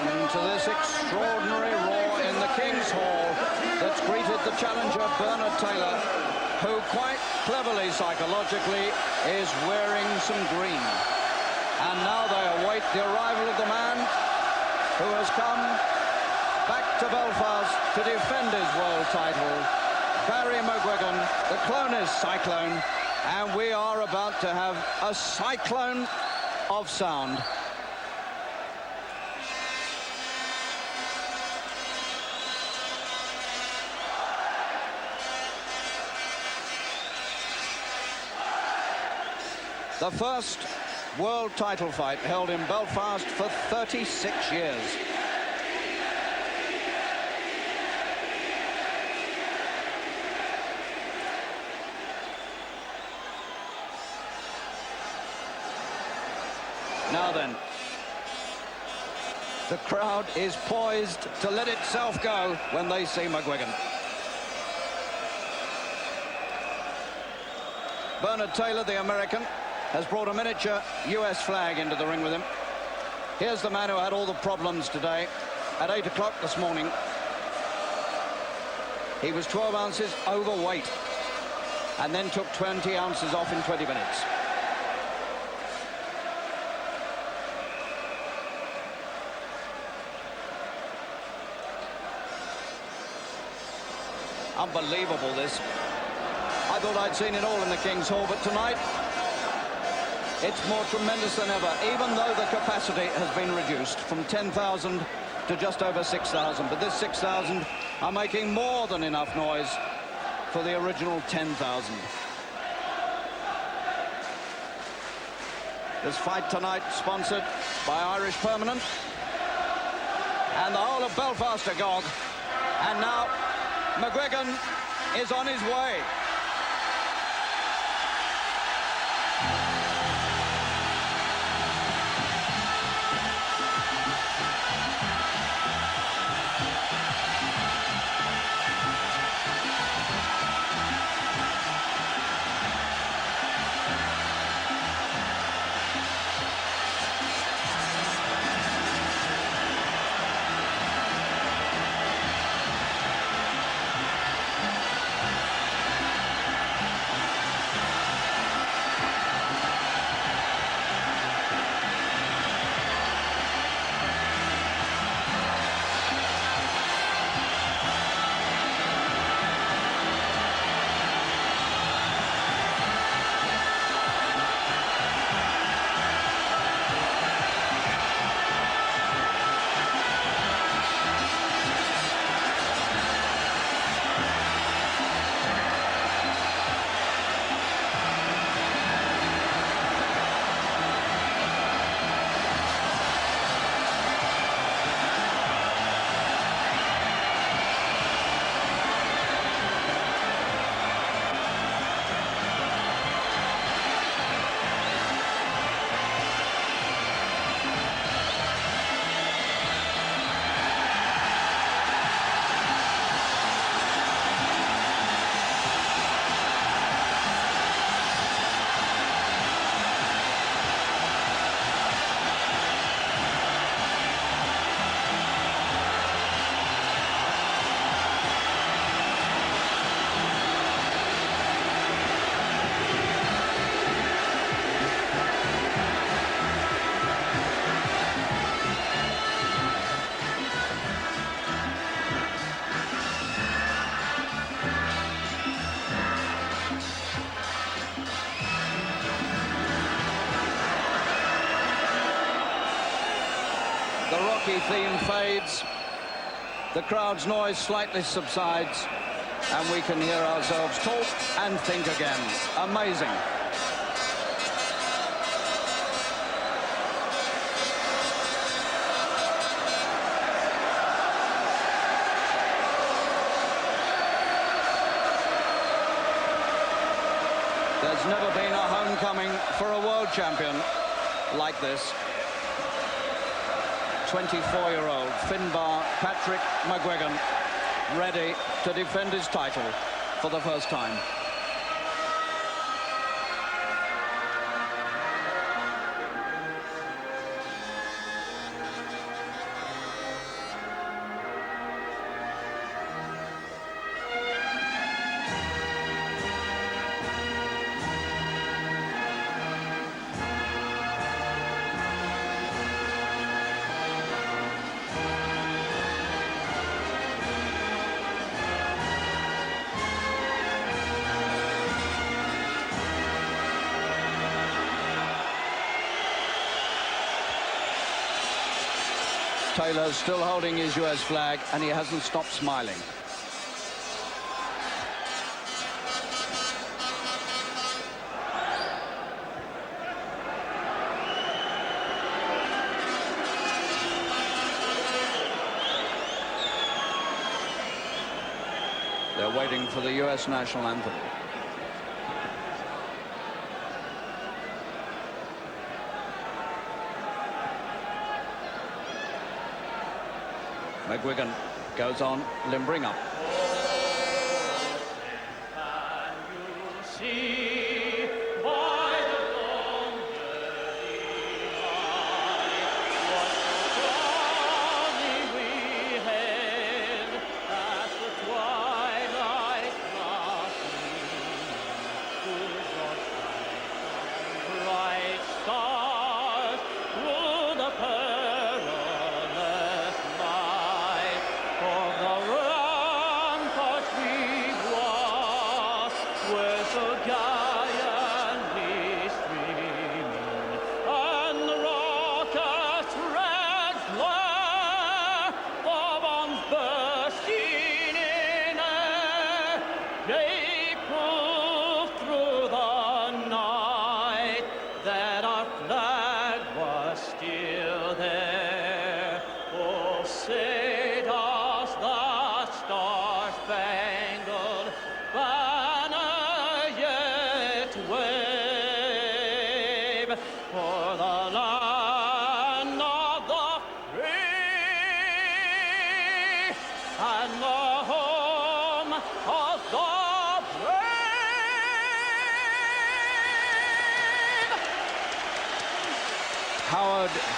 attention to this extraordinary roar in the King's Hall that's greeted the challenger Bernard Taylor, who quite cleverly, psychologically, is wearing some green. And now they await the arrival of the man who has come back to Belfast to defend his world title, Barry Mcguigan, the Clonist Cyclone, and we are about to have a cyclone of sound. The first world title fight held in Belfast for 36 years. Now then, the crowd is poised to let itself go when they see Mcguigan. Bernard Taylor, the American, has brought a miniature US flag into the ring with him. Here's the man who had all the problems today. At 8 o'clock this morning, he was 12 ounces overweight and then took 20 ounces off in 20 minutes. Unbelievable, this. I thought I'd seen it all in the King's Hall, but tonight it's more tremendous than ever, even though the capacity has been reduced from 10,000 to just over 6,000. But this 6,000 are making more than enough noise for the original 10,000. This fight tonight sponsored by Irish Permanent and the whole of Belfast agog. And now Mcguigan is on his way. The Rocky theme fades, the crowd's noise slightly subsides, and we can hear ourselves talk and think again. Amazing. There's never been a homecoming for a world champion like this. 24-year-old Finbar Patrick Mcguigan, ready to defend his title for the first time. Taylor's still holding his US flag, and he hasn't stopped smiling. They're waiting for the US national anthem. Mcguigan goes on, limbering up.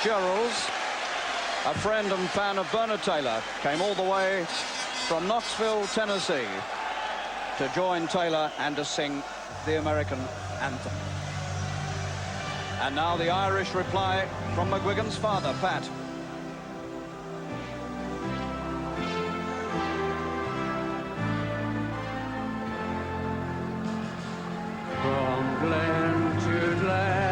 Gerald's, a friend and fan of Bernard Taylor, came all the way from Knoxville, Tennessee, to join Taylor and to sing the American anthem. And now the Irish reply from Mcguigan's father, Pat. From glen to glen,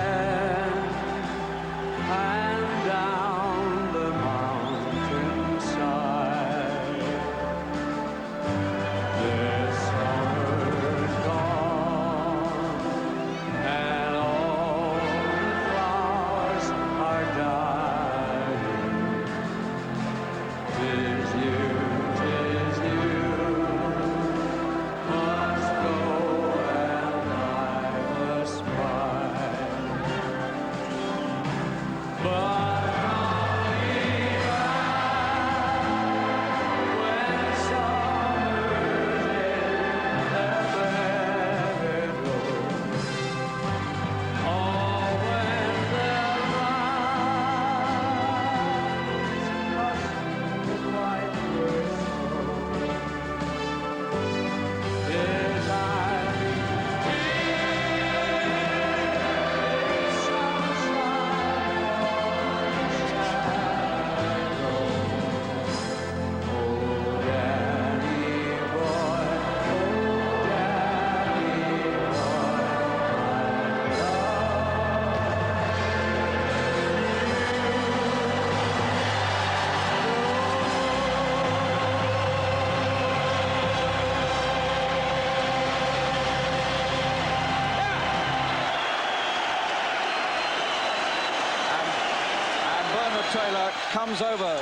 Taylor comes over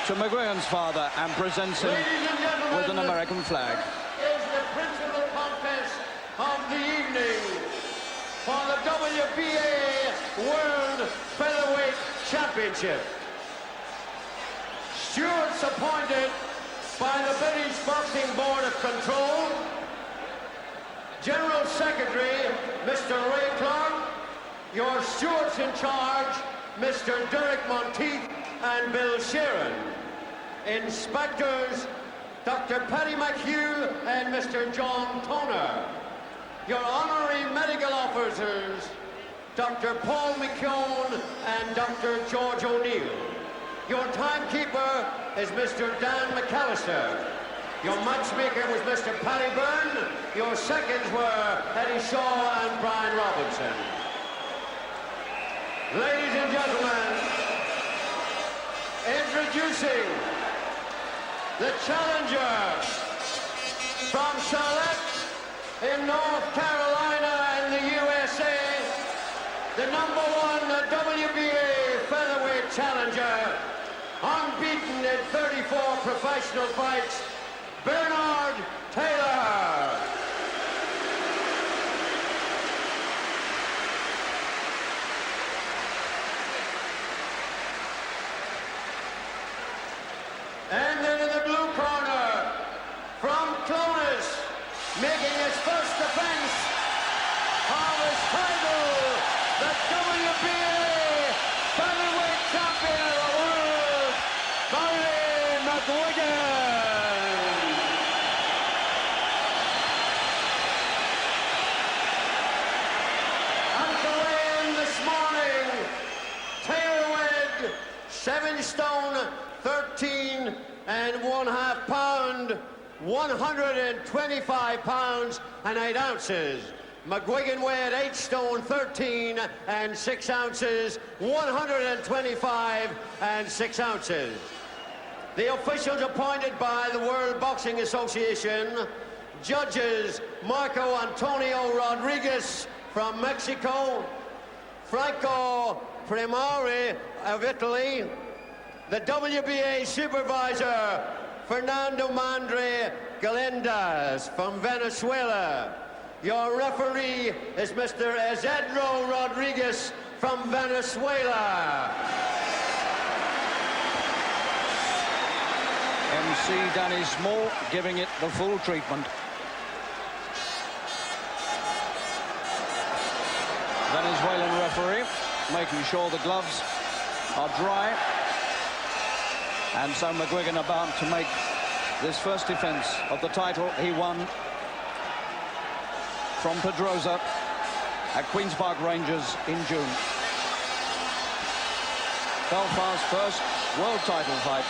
to Mcguigan's father and presents him with an American flag. Is the principal contest of the evening for the WBA World Featherweight Championship. Stewards appointed by the British Boxing Board of Control. General Secretary, Mr. Ray Clark. Your stewards in charge, Mr. Derek Monteith and Bill Sheeran. Inspectors, Dr. Paddy McHugh and Mr. John Toner. Your honorary medical officers, Dr. Paul McKeown and Dr. George O'Neill. Your timekeeper is Mr. Dan McAllister. Your matchmaker was Mr. Paddy Byrne. Your seconds were Eddie Shaw and Brian Robinson. Ladies and gentlemen, Introducing the challenger from Charlotte in North Carolina in the USA, the #1 WBA featherweight challenger, unbeaten in 34 professional fights, Bernard Taylor. And then in the blue corner, from Clones, making his first defense of his title, the WBA featherweight champion of the world, Mcguigan. And to weigh in this morning, Taylor weighed 7 stone, 13 1/2 pound, 125 pounds and 8 ounces. Mcguigan weighed 8 stone, 13 6 ounces, 125 6 ounces. The officials appointed by the World Boxing Association, judges Marco Antonio Rodriguez from Mexico, Franco Primari of Italy, the WBA supervisor, Fernando Mandre Galindas from Venezuela. Your referee is Mr. Isidro Rodriguez from Venezuela. MC Danny Small giving it the full treatment. Venezuelan referee making sure the gloves are dry. And so Mcguigan about to make this first defense of the title he won from Pedrosa at Queen's Park Rangers in June. Belfast's first world title fight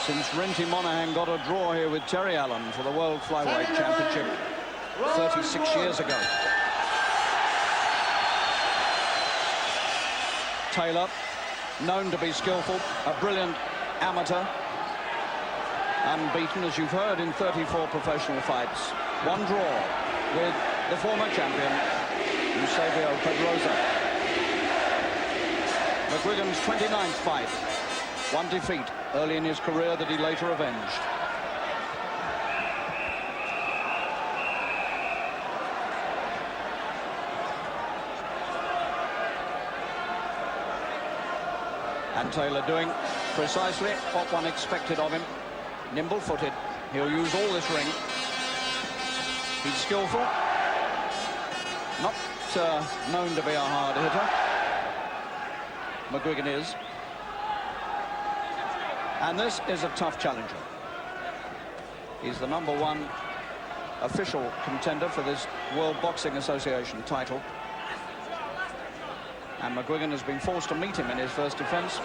since Renty Monaghan got a draw here with Terry Allen for the World Flyweight Championship 36 years ago. Taylor, known to be skillful, a brilliant amateur, unbeaten, as you've heard, in 34 professional fights. One draw with the former champion, Eusebio Pedrosa. Mcguigan's 29th fight, one defeat early in his career that he later avenged. And Taylor doing precisely what one expected of him. Nimble-footed. He'll use all this ring. He's skillful. Not known to be a hard hitter. Mcguigan is. And this is a tough challenger. He's the #1 official contender for this World Boxing Association title. And Mcguigan has been forced to meet him in his first defense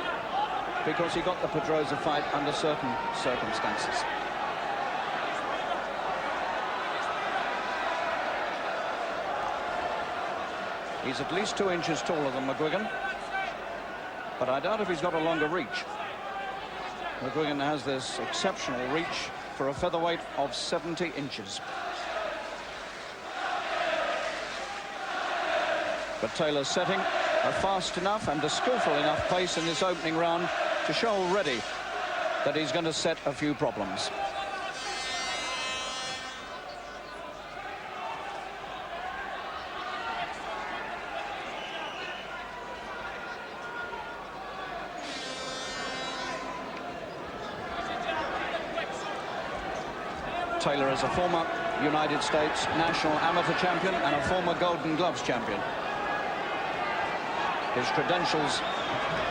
because he got the Pedrosa fight under certain circumstances. He's at least 2 inches taller than Mcguigan, but I doubt if he's got a longer reach. Mcguigan has this exceptional reach for a featherweight of 70 inches. But Taylor's setting a fast enough and a skillful enough pace in this opening round to show already that he's going to set a few problems. Taylor is a former United States national amateur champion and a former Golden Gloves champion. His credentials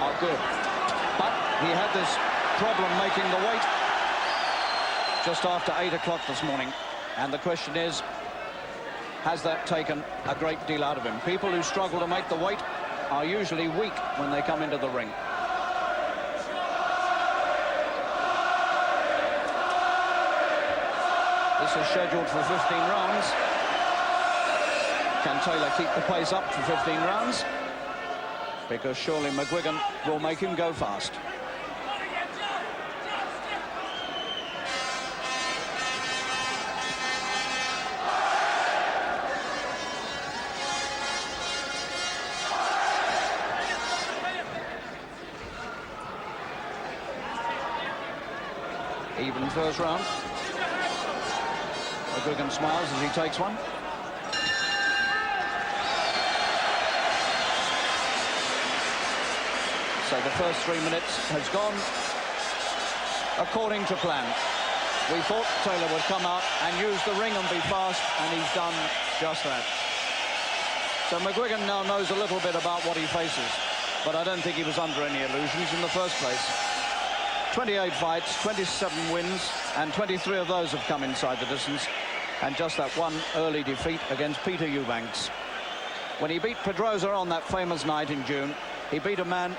are good, but he had this problem making the weight just after 8 o'clock this morning. And the question is, has that taken a great deal out of him? People who struggle to make the weight are usually weak when they come into the ring. This is scheduled for 15 rounds. Can Taylor keep the pace up for 15 rounds? Because surely Mcguigan will make him go fast. Even first round. Mcguigan smiles as he takes one. So the first 3 minutes has gone according to plan. We thought Taylor would come out and use the ring and be fast, and he's done just that. So Mcguigan now knows a little bit about what he faces, but I don't think he was under any illusions in the first place. 28 fights, 27 wins, and 23 of those have come inside the distance, and just that one early defeat against Peter Eubanks. When he beat Pedrosa on that famous night in June, he beat a man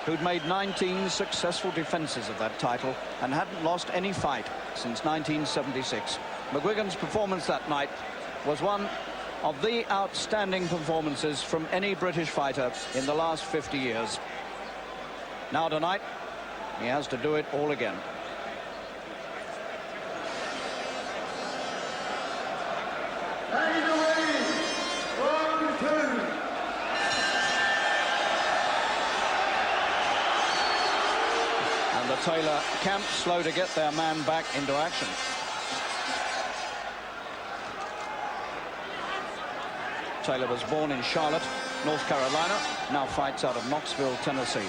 who'd made 19 successful defenses of that title and hadn't lost any fight since 1976. Mcguigan's performance that night was one of the outstanding performances from any British fighter in the last 50 years. Now tonight, he has to do it all again. And the Taylor camp slow to get their man back into action. Taylor was born in Charlotte, North Carolina, now fights out of Knoxville, Tennessee.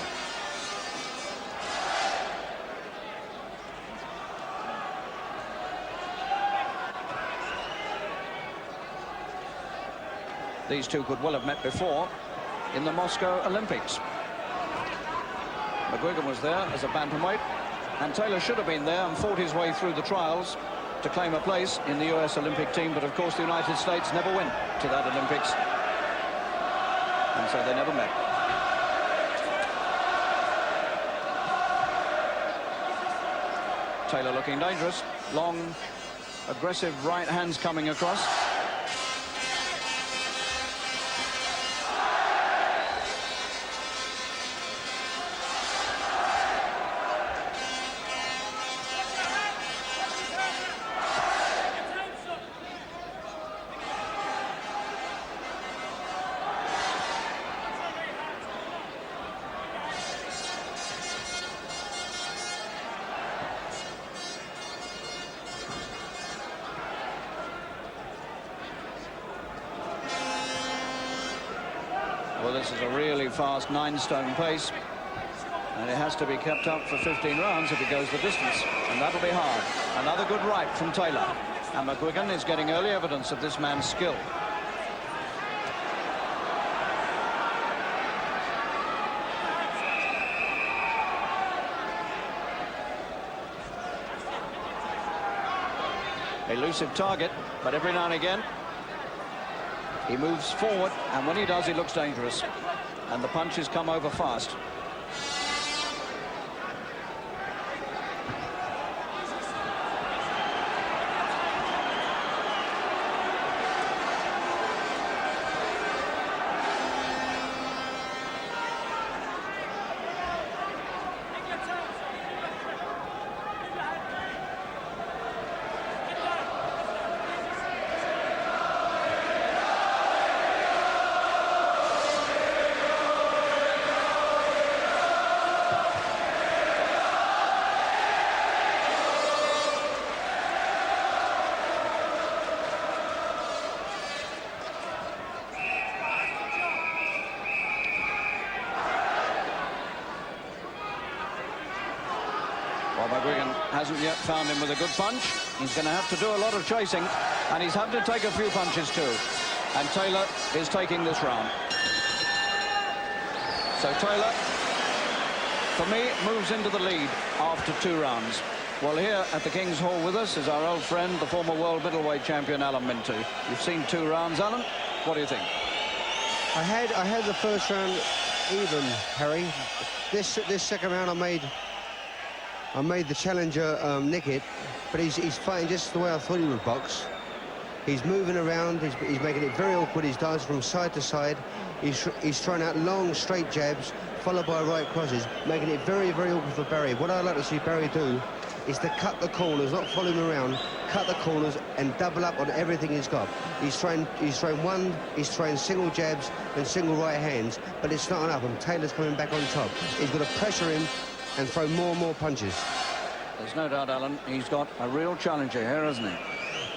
These two could well have met before in the Moscow Olympics. Mcguigan was there as a bantamweight, and Taylor should have been there and fought his way through the trials to claim a place in the US Olympic team, but of course the United States never went to that Olympics, and so they never met. Taylor looking dangerous. Long, aggressive right hands coming across. Well, this is a really fast 9-stone pace, and it has to be kept up for 15 rounds if it goes the distance, and that'll be hard. Another good right from Taylor, and Mcguigan is getting early evidence of this man's skill. Elusive target, but every now and again he moves forward, and when he does, he looks dangerous. And the punches come over fast. Well, Mcguigan hasn't yet found him with a good punch. He's going to have to do a lot of chasing, and he's had to take a few punches too. And Taylor is taking this round. So Taylor, for me, moves into the lead after 2 rounds. Well, here at the King's Hall with us is our old friend, the former world middleweight champion, Alan Minto. You've seen 2 rounds, Alan. What do you think? I had the first round even, Harry. This second round, I made the challenger nick it, but he's fighting just the way I thought he would box. He's moving around. He's making it very awkward. He's dancing from side to side. He's throwing out long, straight jabs, followed by right crosses, making it very, very awkward for Barry. What I'd like to see Barry do is to cut the corners, not follow him around, cut the corners and double up on everything he's got. He's throwing single jabs and single right hands, but it's not enough, and Taylor's coming back on top. He's got to pressure him and throw more and more punches. There's no doubt, Alan, he's got a real challenger here, hasn't he?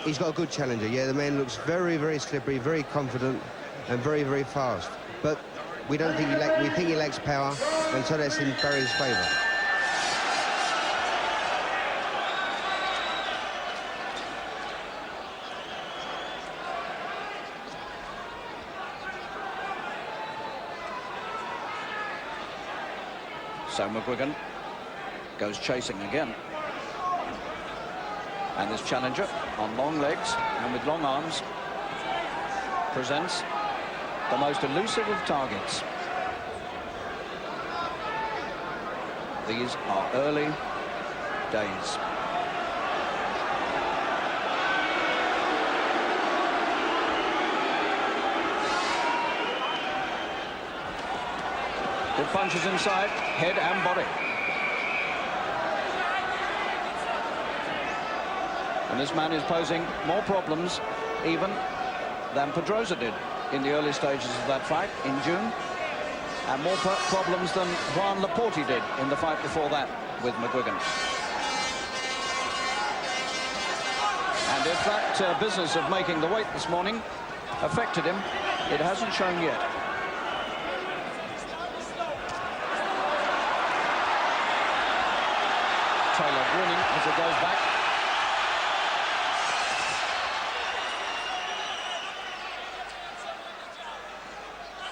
He's got a good challenger, yeah. The man looks very, very slippery, very confident, and very, very fast. But we don't think we think he lacks power, and so that's in Barry's favour. So Mcguigan goes chasing again. And this challenger on long legs and with long arms presents the most elusive of targets. These are early days. Good punches inside, head and body. And this man is posing more problems even than Pedrosa did in the early stages of that fight in June, and more problems than Juan Laporte did in the fight before that with Mcguigan. And if that business of making the weight this morning affected him, it hasn't shown yet. Taylor grinning as it goes back.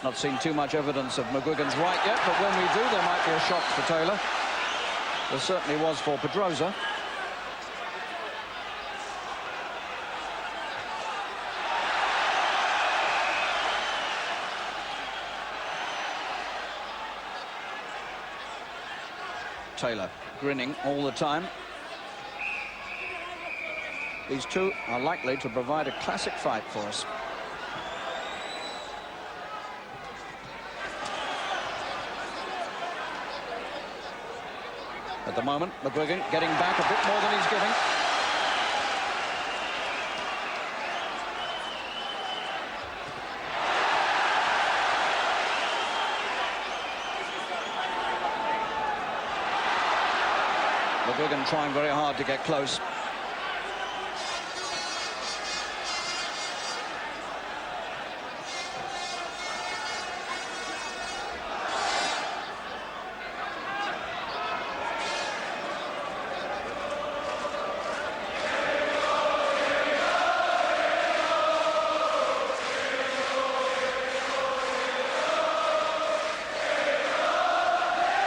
Not seen too much evidence of Mcguigan's right yet, but when we do, there might be a shock for Taylor. There certainly was for Pedrosa. Taylor grinning all the time. These two are likely to provide a classic fight for us. At the moment, Mcguigan getting back a bit more than he's giving. Mcguigan trying very hard to get close.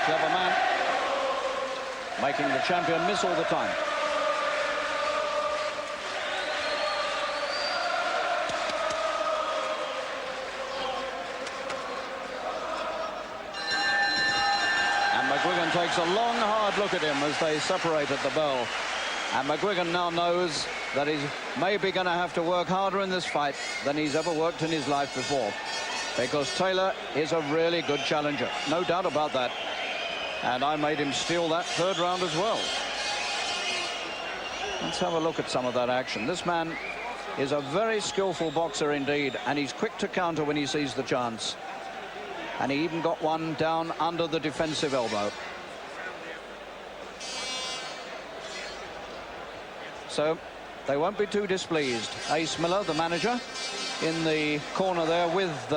Clever man, making the champion miss all the time. And Mcguigan takes a long, hard look at him as they separate at the bell. And Mcguigan now knows that he's maybe going to have to work harder in this fight than he's ever worked in his life before, because Taylor is a really good challenger, no doubt about that. And I made him steal that third round as well. Let's have a look at some of that action. This man is a very skillful boxer indeed, and he's quick to counter when he sees the chance. And he even got one down under the defensive elbow. So they won't be too displeased. Ace Miller, the manager, in the corner there with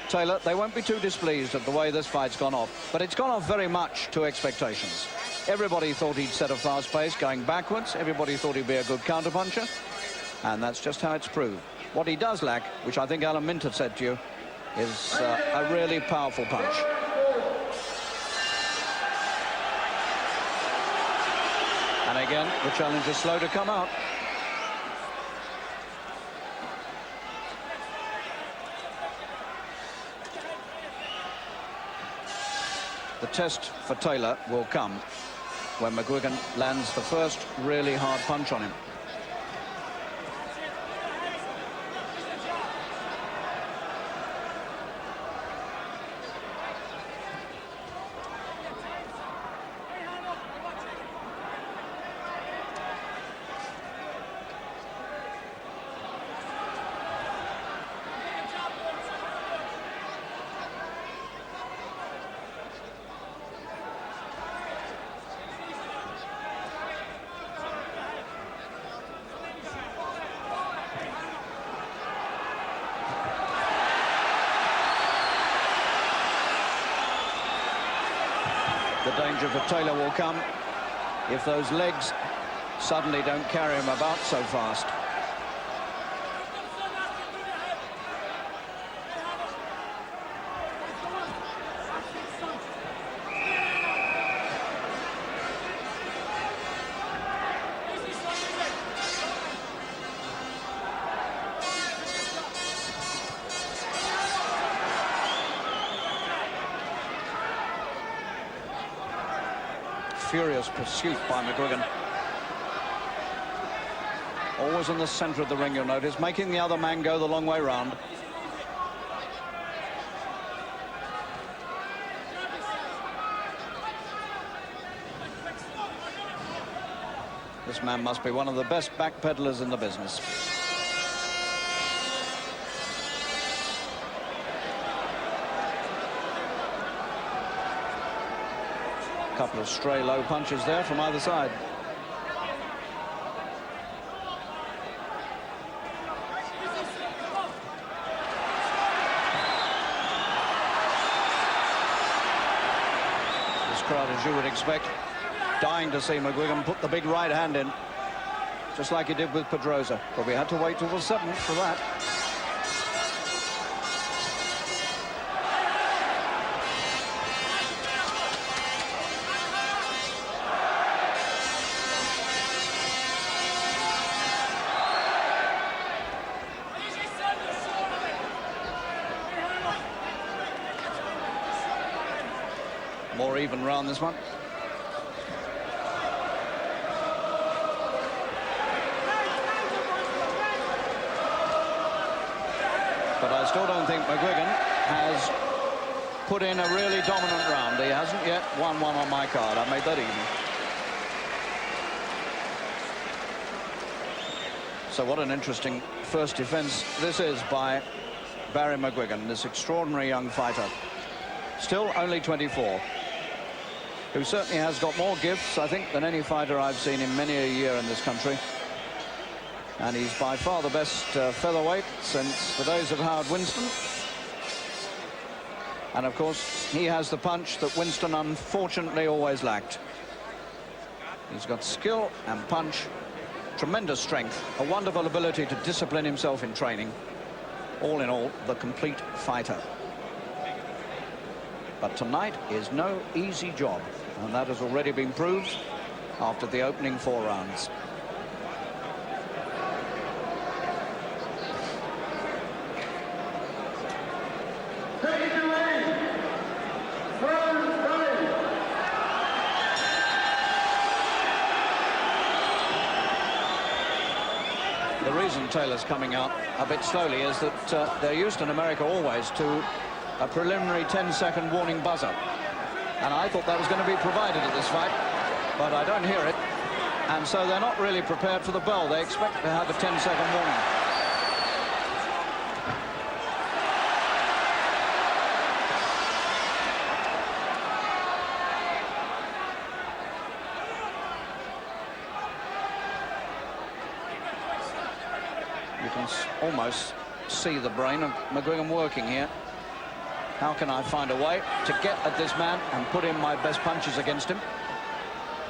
Taylor, they won't be too displeased at the way this fight's gone off. But it's gone off very much to expectations. Everybody thought he'd set a fast pace going backwards. Everybody thought he'd be a good counterpuncher. And that's just how it's proved. What he does lack, which I think Alan Minter said to you, is a really powerful punch. And again, the challenge is slow to come out. The test for Taylor will come when Mcguigan lands the first really hard punch on him. the danger for Taylor will come if those legs suddenly don't carry him about so fast. Furious pursuit by Mcguigan. Always in the center of the ring, you'll notice, making the other man go the long way round. This man must be one of the best backpedalers in the business. Couple of stray low punches there from either side. This crowd, as you would expect, dying to see Mcguigan put the big right hand in, just like he did with Pedrosa. But we had to wait till the 7th for that. More even round this one. But I still don't think Mcguigan has put in a really dominant round. He hasn't yet won one on my card. I made that even. So what an interesting first defense this is by Barry Mcguigan, this extraordinary young fighter. Still only 24. Who certainly has got more gifts, I think, than any fighter I've seen in many a year in this country. And he's by far the best featherweight since the days of Howard Winston. And of course, he has the punch that Winston unfortunately always lacked. He's got skill and punch, tremendous strength, a wonderful ability to discipline himself in training. All in all, the complete fighter. But tonight is no easy job, and that has already been proved after the opening 4 rounds. The reason Taylor's coming out a bit slowly is that they're used in America always to a preliminary 10-second warning buzzer. And I thought that was going to be provided at this fight, but I don't hear it. And so they're not really prepared for the bell. They expect to have a 10-second warning. You can almost see the brain of Mcguigan working here. How can I find a way to get at this man and put in my best punches against him?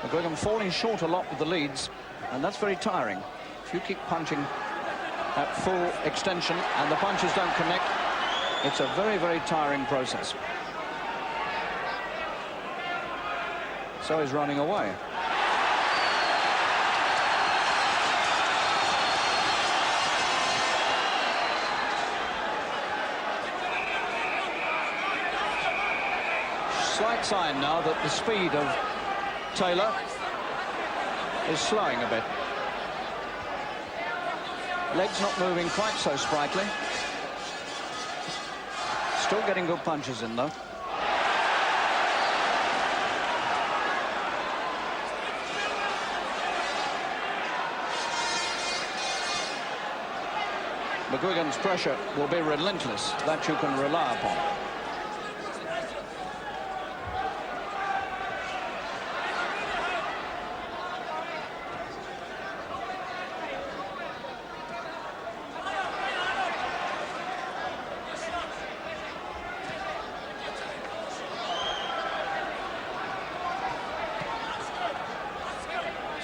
Mcguigan falling short a lot with the leads, and that's very tiring. If you keep punching at full extension and the punches don't connect, it's a very, very tiring process. So he's running away. Slight sign now that the speed of Taylor is slowing a bit. Legs not moving quite so sprightly. Still getting good punches in, though. Mcguigan's pressure will be relentless, that you can rely upon.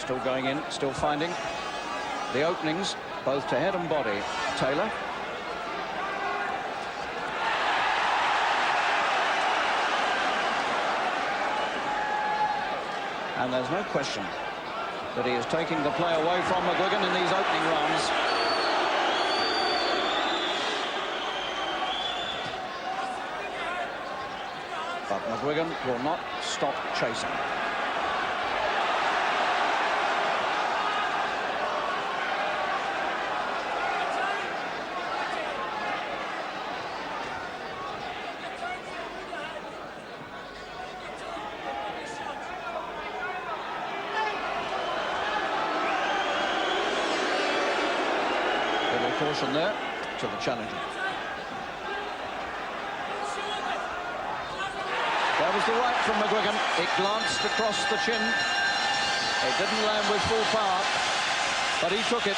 Still going in, still finding the openings, both to head and body. Taylor. And there's no question that he is taking the play away from Mcguigan in these opening rounds. But Mcguigan will not stop chasing. Caution there to the challenger. There was the right from Mcguigan. It glanced across the chin. It didn't land with full power, but he took it.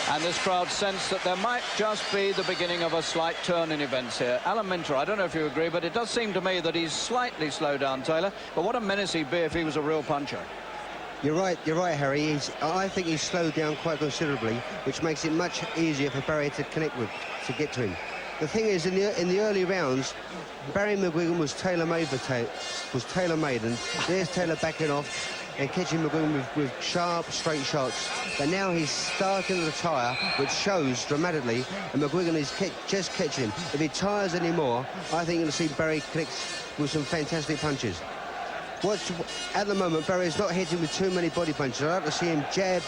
And this crowd sensed that there might just be the beginning of a slight turn in events here. Alan Minter, I don't know if you agree, but it does seem to me that he's slightly slowed down Taylor. But what a menace he'd be if he was a real puncher. You're right, Harry. I think he's slowed down quite considerably, which makes it much easier for Barry to connect with, to get to him. The thing is, in the early rounds, Barry Mcguigan was tailor-made and there's Taylor backing off and catching Mcguigan with sharp, straight shots. But now he's starting to tire, which shows dramatically, and Mcguigan is just catching him. If he tires anymore, I think you'll see Barry connect with some fantastic punches. At the moment, Barry's not hitting with too many body punches. I'd like to see him jab,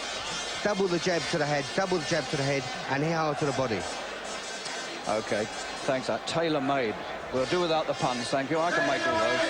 double the jab to the head, double the jab to the head, and hit hard to the body. OK, thanks. Tailor-made. We'll do without the puns, thank you. I can make all those.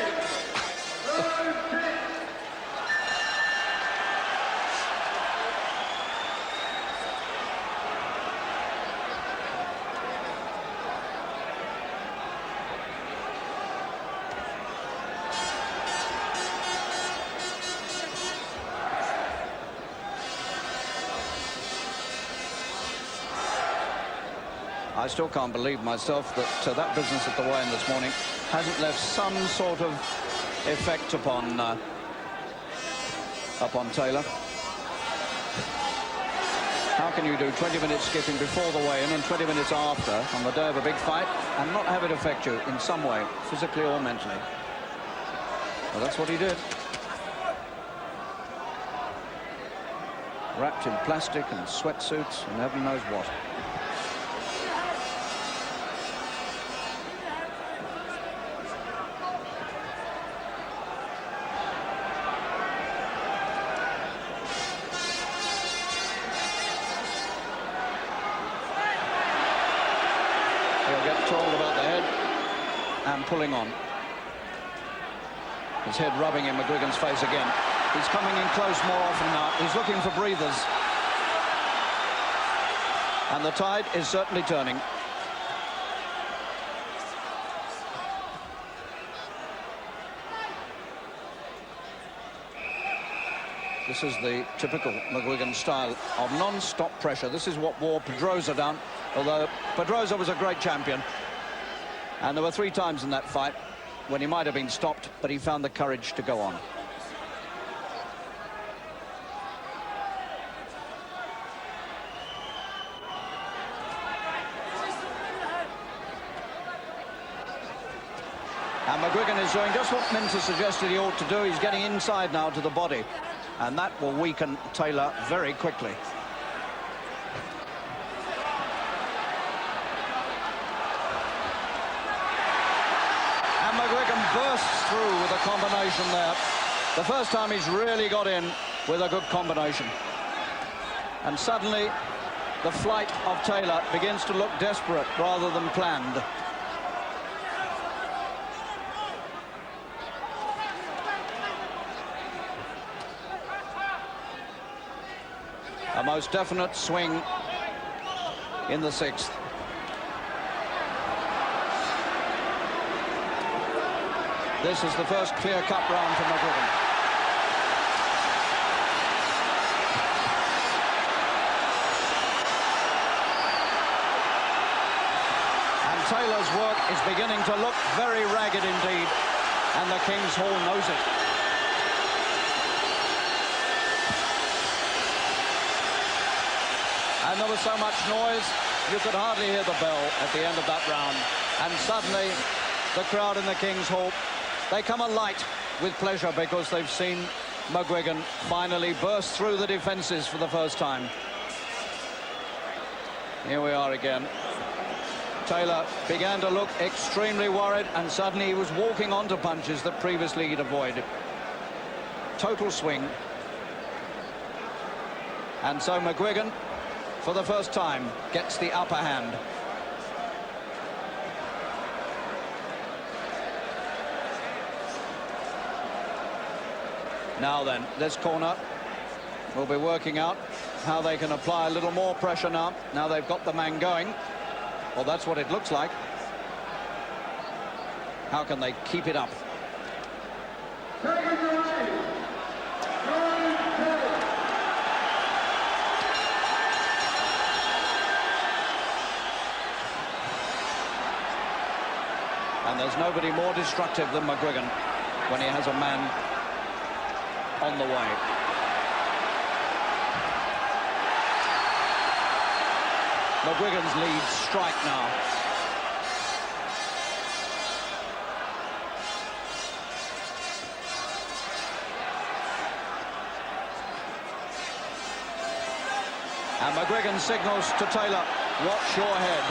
I still can't believe myself that that business at the weigh-in this morning hasn't left some sort of effect upon Taylor. How can you do 20 minutes skipping before the weigh-in and 20 minutes after on the day of a big fight and not have it affect you in some way, physically or mentally? Well, that's what he did. Wrapped in plastic and sweatsuits and heaven knows what. Pulling on. His head rubbing in Mcguigan's face again. He's coming in close more often now. He's looking for breathers. And the tide is certainly turning. This is the typical Mcguigan style of non-stop pressure. This is what wore Pedrosa down, although Pedrosa was a great champion. And there were 3 times in that fight when he might have been stopped, but he found the courage to go on. And Mcguigan is doing just what Minter suggested he ought to do. He's getting inside now to the body, and that will weaken Taylor very quickly. Bursts through with a combination there. The first time he's really got in with a good combination. And suddenly the flight of Taylor begins to look desperate rather than planned. A most definite swing in the 6th. This is the first clear-cut round for Mcguigan. And Taylor's work is beginning to look very ragged indeed. and the King's Hall knows it. And there was so much noise, you could hardly hear the bell at the end of that round. And suddenly, the crowd in the King's Hall, they come alight with pleasure because they've seen Mcguigan finally burst through the defences for the first time. Here we are again. Taylor began to look extremely worried, and suddenly he was walking onto punches that previously he'd avoided. Total swing. And so Mcguigan, for the first time, gets the upper hand. Now then, this corner will be working out how they can apply a little more pressure now. Now they've got the man going. Well, that's what it looks like. How can they keep it up? And there's nobody more destructive than Mcguigan when he has a man on the way. Mcguigan's lead strike now. And Mcguigan signals to Taylor, watch your head.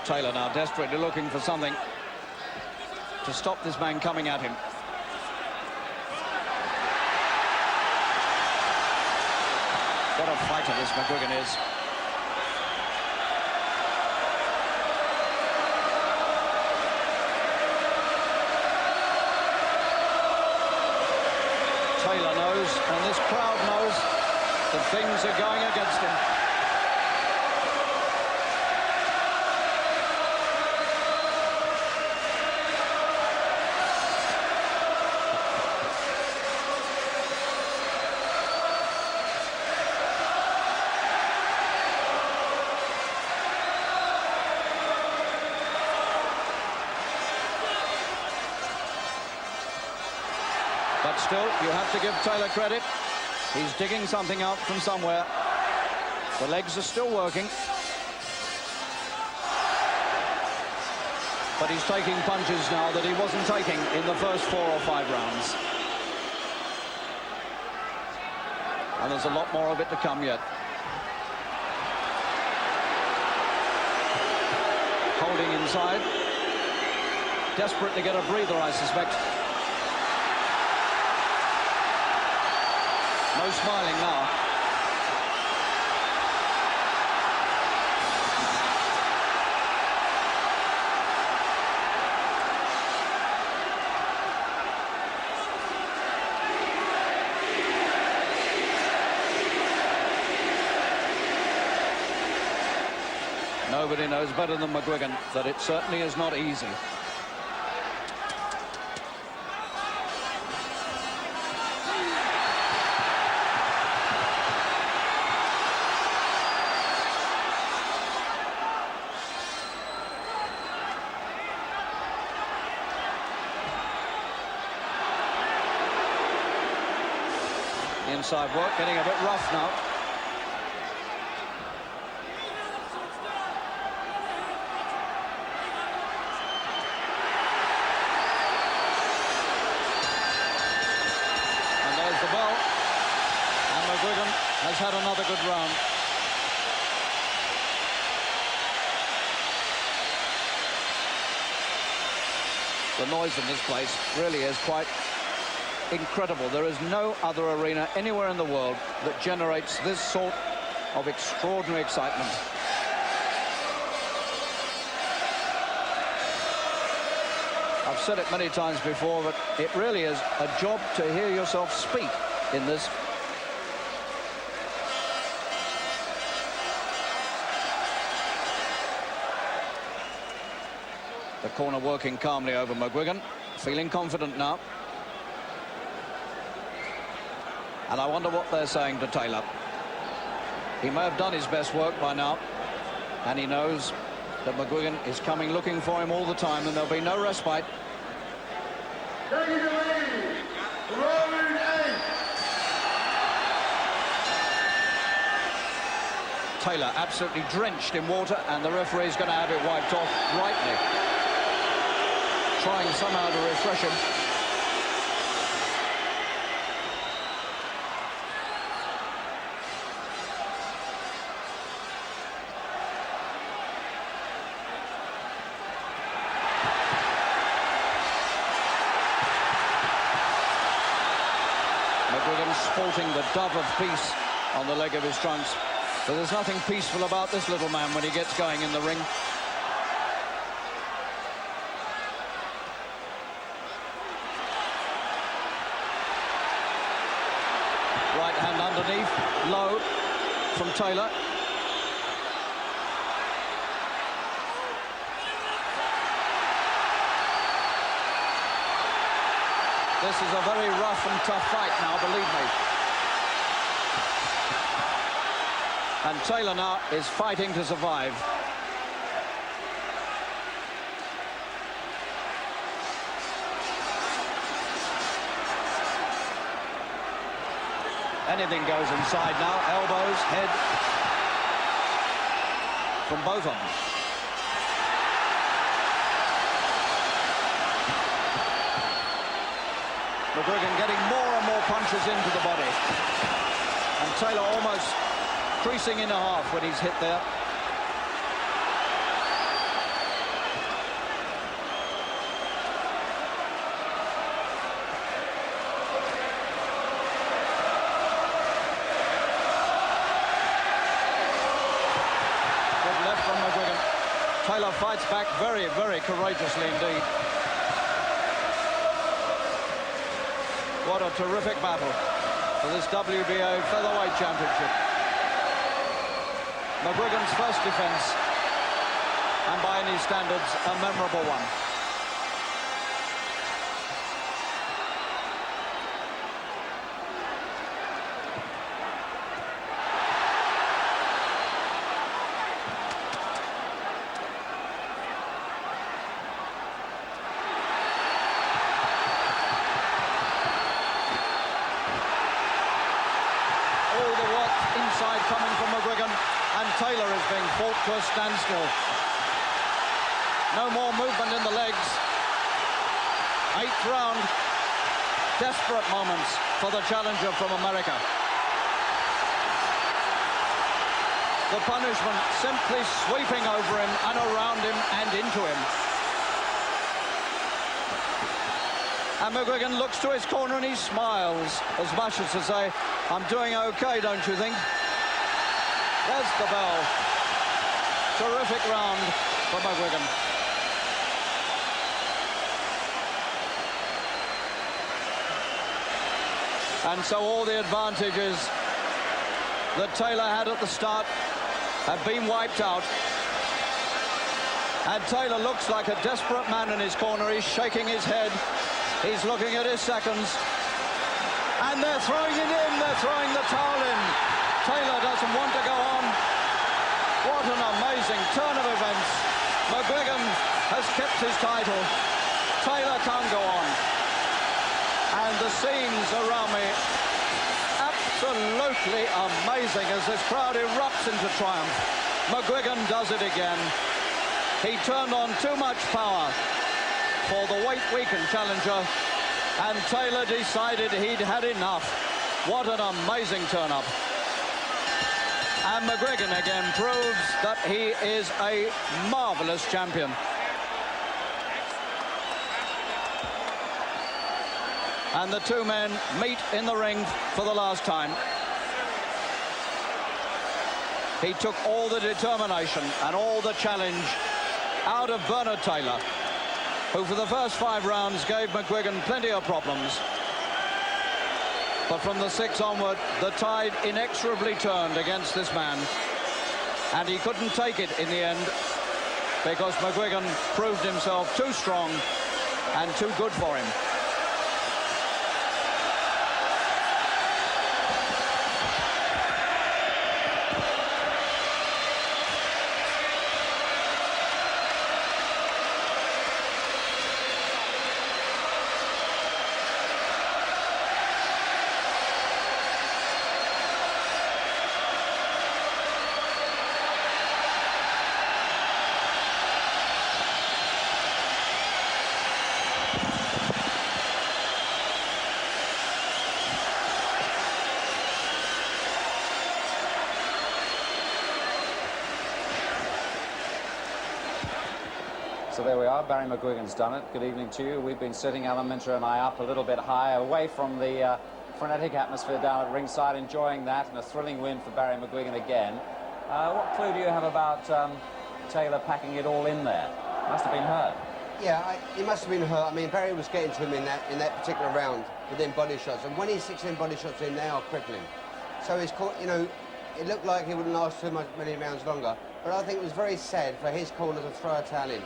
Taylor now desperately looking for something to stop this man coming at him. What a fighter this Mcguigan is. Taylor knows, and this crowd knows, that things are going against him. But still, you have to give Taylor credit. He's digging something out from somewhere. The legs are still working. But he's taking punches now that he wasn't taking in the first 4 or 5 rounds. And there's a lot more of it to come yet. Holding inside. Desperate to get a breather, I suspect. No smiling now. Nobody knows better than Mcguigan that it certainly is not easy. Inside work getting a bit rough now. And there's the bell. And Mcguigan has had another good round. The noise in this place really is quite incredible. There is no other arena anywhere in the world that generates this sort of extraordinary excitement. I've said it many times before, but it really is a job to hear yourself speak in this. The corner working calmly over Mcguigan, feeling confident now. And I wonder what they're saying to Taylor. He may have done his best work by now, and he knows that Mcguigan is coming looking for him all the time, and there'll be no respite. Taylor absolutely drenched in water, and the referee is going to have it wiped off rightly, trying somehow to refresh him. Mcguigan sporting the dove of peace on the leg of his trunks. But there's nothing peaceful about this little man when he gets going in the ring. Right hand underneath, low from Taylor. This is a very rough and tough fight now, believe me. And Taylor now is fighting to survive. Anything goes inside now. Elbows, head. From both of them. Mcguigan getting more and more punches into the body. And Taylor almost creasing in half when he's hit there. Good left from Mcguigan. Taylor fights back very, very courageously indeed. What a terrific battle for this WBA Featherweight Championship. Mcguigan's first defence, and by any standards, a memorable one. All the work inside coming from Mcguigan. And Taylor is being fought to a standstill. No more movement in the legs. 8th round. Desperate moments for the challenger from America. The punishment simply sweeping over him and around him and into him. And Mcguigan looks to his corner and he smiles, as much as to say, I'm doing okay, don't you think? There's the bell. Terrific round for Mcguigan. And so all the advantages that Taylor had at the start have been wiped out. And Taylor looks like a desperate man in his corner. He's shaking his head. He's looking at his seconds. And they're throwing it in. They're throwing the towel in. Taylor doesn't want to go on. What an amazing turn of events. Mcguigan has kept his title. Taylor can't go on. And the scenes around me, absolutely amazing as this crowd erupts into triumph. Mcguigan does it again. He turned on too much power for the weight-weakened challenger, and Taylor decided he'd had enough. What an amazing turn-up. And Mcguigan again proves that he is a marvellous champion. And the two men meet in the ring for the last time. He took all the determination and all the challenge out of Bernard Taylor, who for the first 5 rounds gave Mcguigan plenty of problems. But from the 6th onward, the tide inexorably turned against this man. And he couldn't take it in the end because Mcguigan proved himself too strong and too good for him. So there we are. Barry Mcguigan's done it. Good evening to you. We've been sitting, Alan Minter and I, up a little bit high, away from the frenetic atmosphere down at ringside, enjoying that, and a thrilling win for Barry Mcguigan again. What clue do you have about Taylor packing it all in there? Must have been hurt. Yeah, he must have been hurt. I mean, Barry was getting to him in that particular round with them body shots, and when he sticks them body shots in, they are crippling. So he's caught, you know, it looked like he wouldn't last many rounds longer, but I think it was very sad for his corner to throw a towel in.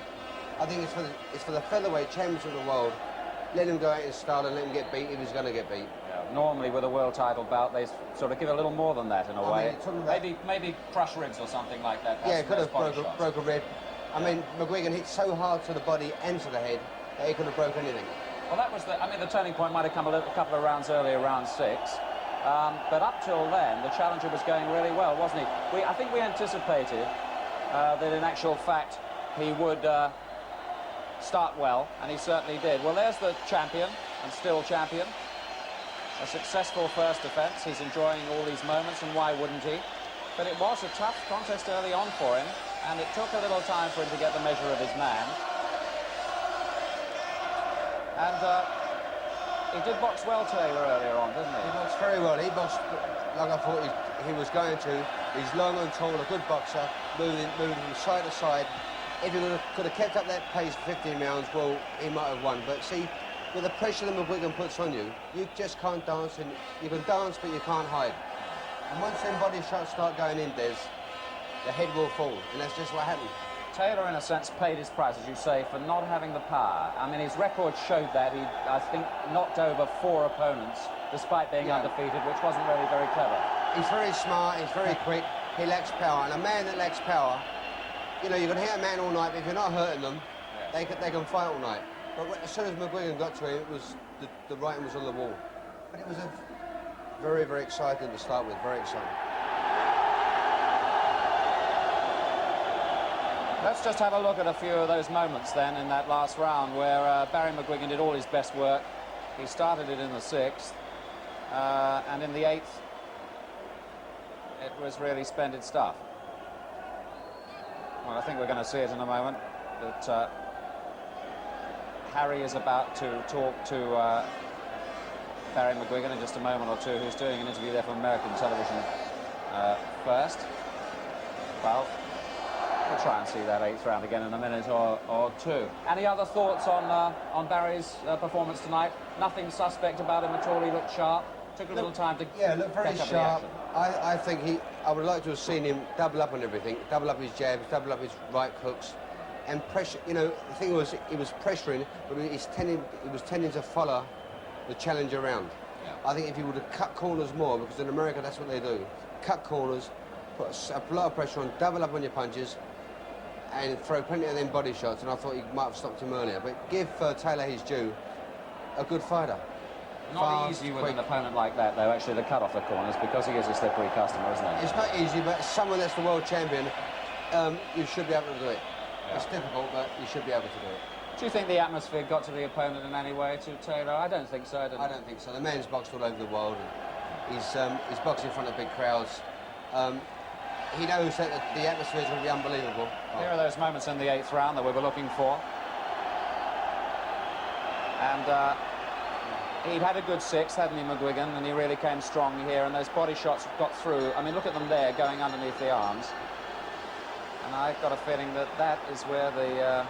I think it's for the featherweight champions of the world. Let him go out in style and let him get beat if he's going to get beat. Yeah, normally with a world title bout, they sort of give a little more than that in a way. Maybe crush ribs or something like that. Yeah, could have broke a rib. I mean, Mcguigan hit so hard to the body and to the head that he could have broke anything. Well, that was the turning point might have come a couple of rounds earlier, round 6. But up till then, the challenger was going really well, wasn't he? I think we anticipated that in actual fact he would start well, and he certainly did. Well, there's the champion, and still champion. A successful first defence. He's enjoying all these moments, and why wouldn't he? But it was a tough contest early on for him, and it took a little time for him to get the measure of his man. And he did box well, Taylor, earlier on, didn't he? He boxed very well. He boxed like I thought he was going to. He's long and tall, a good boxer, moving from side to side. If he could have kept up that pace for 15 rounds, well, he might have won. But see, with the pressure that Mcguigan puts on you, you just can't dance. And you can dance, but you can't hide. And once them body shots start going in, Des, the head will fall, and that's just what happened. Taylor, in a sense, paid his price, as you say, for not having the power. I mean, his record showed that. He, I think, knocked over 4 opponents, despite being undefeated, which wasn't really very clever. He's very smart, he's very quick, he lacks power, and a man that lacks power, you know, you can hit a man all night, but if you're not hurting them, they can fight all night. But as soon as Mcguigan got to him, it was the writing was on the wall. But it was a very, very exciting to start with, very exciting. Let's just have a look at a few of those moments then in that last round where Barry Mcguigan did all his best work. He started it in the 6th, and in the 8th, it was really splendid stuff. Well, I think we're going to see it in a moment, that Harry is about to talk to Barry Mcguigan in just a moment or two, who's doing an interview there for American television first. Well, we'll try and see that 8th round again in a minute or two. Any other thoughts on Barry's performance tonight? Nothing suspect about him at all. He looked sharp. Took a little time to looked very sharp. I think I would like to have seen him double up on everything, double up his jabs, double up his right hooks, and pressure. You know, the thing was, he was pressuring, but he was tending to follow the challenge around. Yeah. I think if he would have cut corners more, because in America that's what they do, cut corners, put a lot of pressure on, double up on your punches, and throw plenty of them body shots, and I thought he might have stopped him earlier. But give Taylor his due, a good fighter. Not easy with an opponent like that, though, actually, to cut off the corners, because he is a slippery customer, isn't he? It's not easy, but someone that's the world champion, you should be able to do it. Yeah. It's difficult, but you should be able to do it. Do you think the atmosphere got to the opponent in any way, to Taylor? I don't think so, I don't think so. The man's boxed all over the world. And he's boxing in front of big crowds. He knows that the atmosphere is going to be unbelievable. Here are those moments in the 8th round that we were looking for. And he'd had a good 6th, hadn't he, Mcguigan, and he really came strong here, and those body shots got through. I mean, look at them there, going underneath the arms. And I've got a feeling that that is where the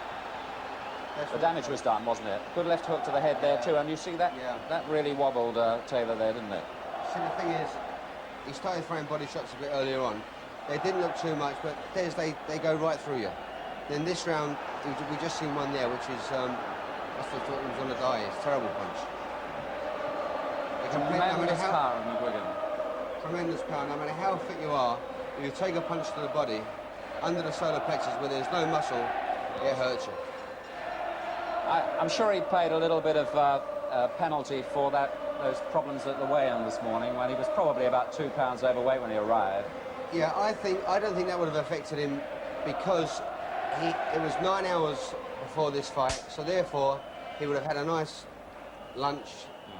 damage was done, wasn't it? Good left hook to the head there, too, and you see that? Yeah. That really wobbled Taylor there, didn't it? See, the thing is, he started throwing body shots a bit earlier on. They didn't look too much, but they go right through you. Then this round, we just seen one there, which is, I thought he was going to die. It's a terrible punch. Tremendous power of Mcguigan. Tremendous power. No matter how fit you are, if you take a punch to the body, under the solar plexus where there's no muscle, it hurts you. I'm sure he paid a little bit of penalty for those problems at the weigh-in this morning, when he was probably about 2 pounds overweight when he arrived. Yeah, I don't think that would have affected him, because it was 9 hours before this fight, so therefore he would have had a nice lunch,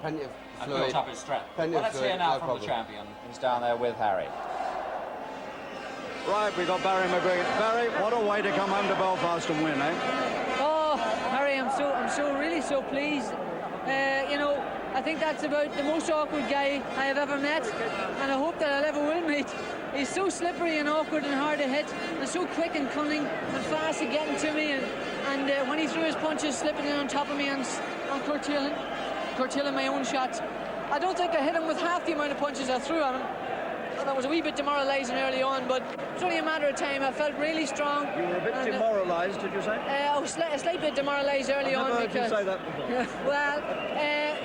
plenty of fluid. And built up his strength. Well, let's hear now from the champion, who's down there with Harry. Right, we've got Barry Mcguigan. Barry, what a way to come home to Belfast and win, eh? Oh, really so pleased. You know, I think that's about the most awkward guy I have ever met, and I hope that I'll ever will meet. He's so slippery and awkward and hard to hit, and so quick and cunning and fast at getting to me, and when he threw his punches, slipping in on top of me and curtailing my own shots. I don't think I hit him with half the amount of punches I threw at him. And that was a wee bit demoralising early on, but it's only a matter of time. I felt really strong. You were a bit demoralised, did you say? I was a slight bit demoralised early on. I've never heard you say that before. Well,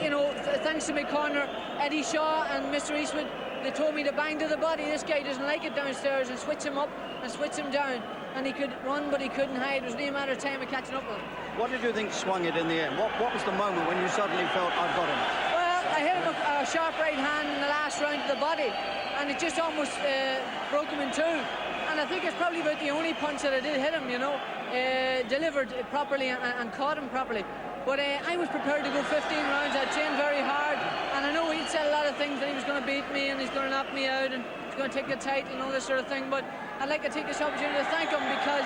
you know, thanks to my corner, Eddie Shaw and Mr. Eastwood, they told me to bang to the body. This guy doesn't like it downstairs, and switch him up and switch him down. And he could run, but he couldn't hide. It was only a matter of time of catching up with him. What did you think swung it in the end? What was the moment when you suddenly felt, I've got him? Well, I hit him a sharp right hand in the last round to the body, and it just almost broke him in two. And I think it's probably about the only punch that I did hit him, you know, delivered properly and caught him properly. But I was prepared to go 15 rounds. I trained very hard, and I know he'd said a lot of things, that he was going to beat me and he's going to knock me out and he's going to take the title and all this sort of thing. But I'd like to take this opportunity to thank him, because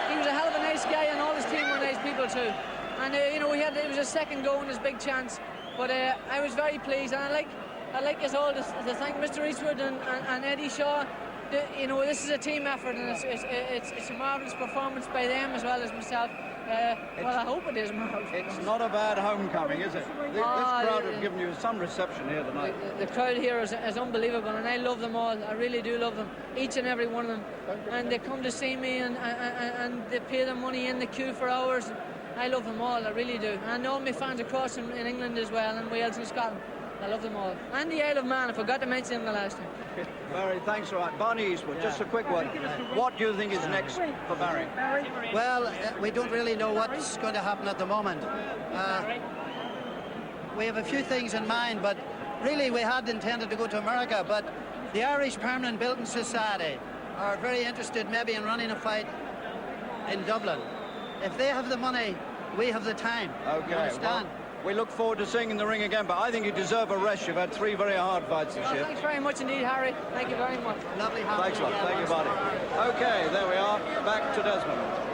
he was a hell of a nice guy, and all his team were nice people too. And you know, it was a second go and his big chance. But I was very pleased, and I'd like us all to thank Mr. Eastwood and Eddie Shaw. You know, this is a team effort, and it's a marvellous performance by them as well as myself. Well, I hope it is marvellous. It's not a bad homecoming, is it? This crowd have given you some reception here tonight. The crowd here is unbelievable, and I love them all. I really do love them, each and every one of them. And they come to see me, and they pay their money in the queue for hours. I love them all, I really do. And all my fans across in England as well, and Wales and Scotland. I love them all. And the Isle of Man, I forgot to mention him the last time. Barry, thanks. All right. Barney Eastwood, just a quick one. What do you think is next for Barry? Well, we don't really know what's going to happen at the moment. We have a few things in mind, but really we had intended to go to America, but the Irish Permanent Building Society are very interested maybe in running a fight in Dublin. If they have the money, we have the time. Okay. You understand? Well, we look forward to seeing you in the ring again, but I think you deserve a rest. You've had 3 very hard fights this year. Thanks very much indeed, Harry. Thank you very much. Lovely having Thanks a you lot. again. Thank you, buddy. Okay, there we are. Back to Desmond.